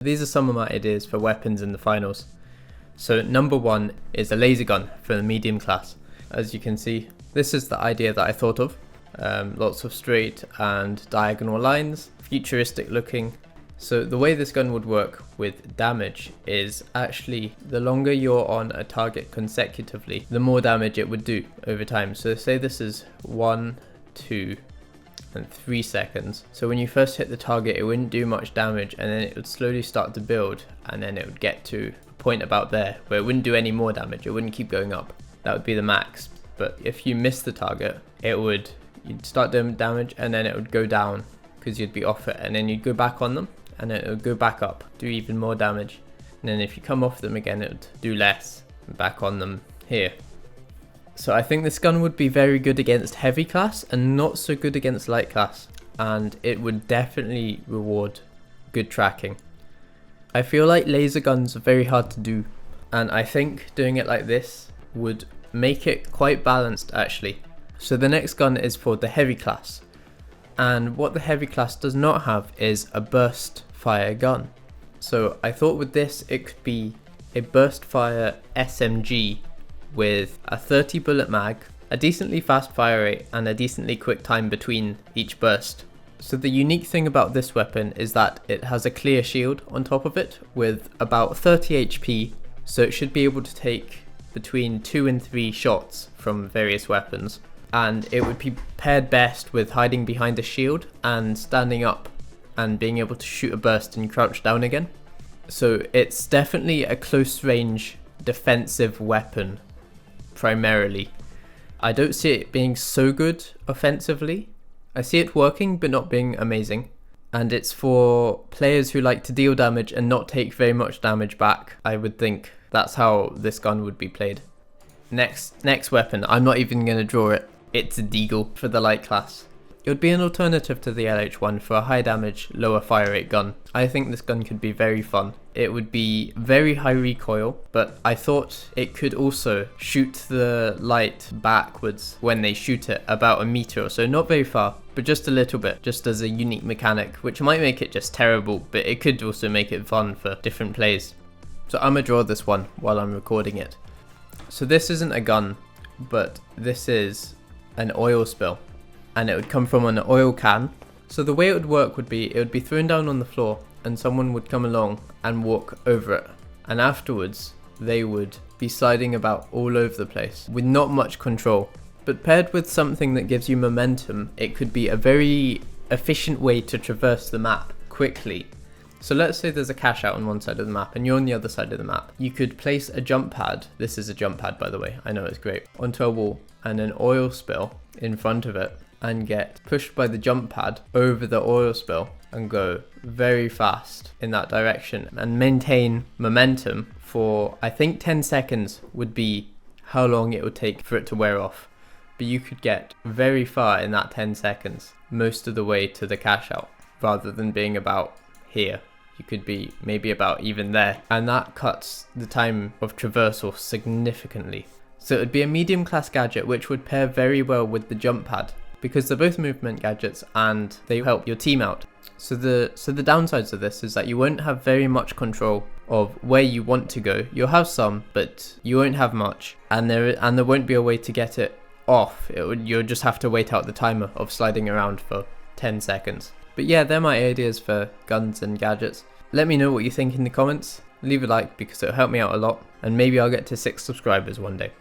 These are some of my ideas for weapons in the finals. So number 1 is a laser gun for the medium class. As you can see, this is the idea that I thought of. Lots of straight and diagonal lines, futuristic looking. So the way this gun would work with damage is actually the longer you're on a target consecutively, the more damage it would do over time. So say this is 1, 2, and 3 seconds. So when you first hit the target, it wouldn't do much damage, and then it would slowly start to build, and then it would get to a point about there where it wouldn't do any more damage. It wouldn't keep going up. That would be the max. But if you miss the target, you'd start doing damage, and then it would go down because you'd be off it, and then you'd go back on them, and then it would go back up, do even more damage. And then if you come off them again, it would do less, and back on them here. So I think this gun would be very good against heavy class and not so good against light class, and it would definitely reward good tracking. I feel like laser guns are very hard to do, and I think doing it like this would make it quite balanced actually. So the next gun is for the heavy class, and what the heavy class does not have is a burst fire gun. So I thought with this it could be a burst fire SMG with a 30 bullet mag, a decently fast fire rate, and a decently quick time between each burst. So the unique thing about this weapon is that it has a clear shield on top of it with about 30 HP, so it should be able to take between 2 and 3 shots from various weapons, and it would be paired best with hiding behind a shield and standing up and being able to shoot a burst and crouch down again. So it's definitely a close range defensive weapon primarily. I don't see it being so good offensively. I see it working but not being amazing, and it's for players who like to deal damage and not take very much damage back. I would think that's how this gun would be played. Next weapon, I'm not even going to draw it. It's a deagle for the light class. It would be an alternative to the LH1 for a high damage, lower fire rate gun. I think this gun could be very fun. It would be very high recoil, but I thought it could also shoot the light backwards when they shoot it about a meter or so. Not very far, but just a little bit, just as a unique mechanic, which might make it just terrible, but it could also make it fun for different plays. So I'm gonna draw this one while I'm recording it. So this isn't a gun, but this is an oil spill, and it would come from an oil can. So the way it would work would be, it would be thrown down on the floor and someone would come along and walk over it, and afterwards they would be sliding about all over the place with not much control. But paired with something that gives you momentum, it could be a very efficient way to traverse the map quickly. So let's say there's a cache out on one side of the map and you're on the other side of the map. You could place a jump pad, this is a jump pad by the way, I know it's great, onto a wall and an oil spill in front of it, and get pushed by the jump pad over the oil spill and go very fast in that direction and maintain momentum for, I think 10 seconds would be how long it would take for it to wear off. But you could get very far in that 10 seconds, most of the way to the cache out, rather than being about here. You could be maybe about even there, and that cuts the time of traversal significantly. So it would be a medium class gadget which would pair very well with the jump pad, because they're both movement gadgets and they help your team out. So the downsides of this is that you won't have very much control of where you want to go. You'll have some, but you won't have much, and there won't be a way to get it off. You'll just have to wait out the timer of sliding around for 10 seconds. But yeah, they're my ideas for guns and gadgets. Let me know what you think in the comments. Leave a like because it'll help me out a lot, and maybe I'll get to 6 subscribers one day.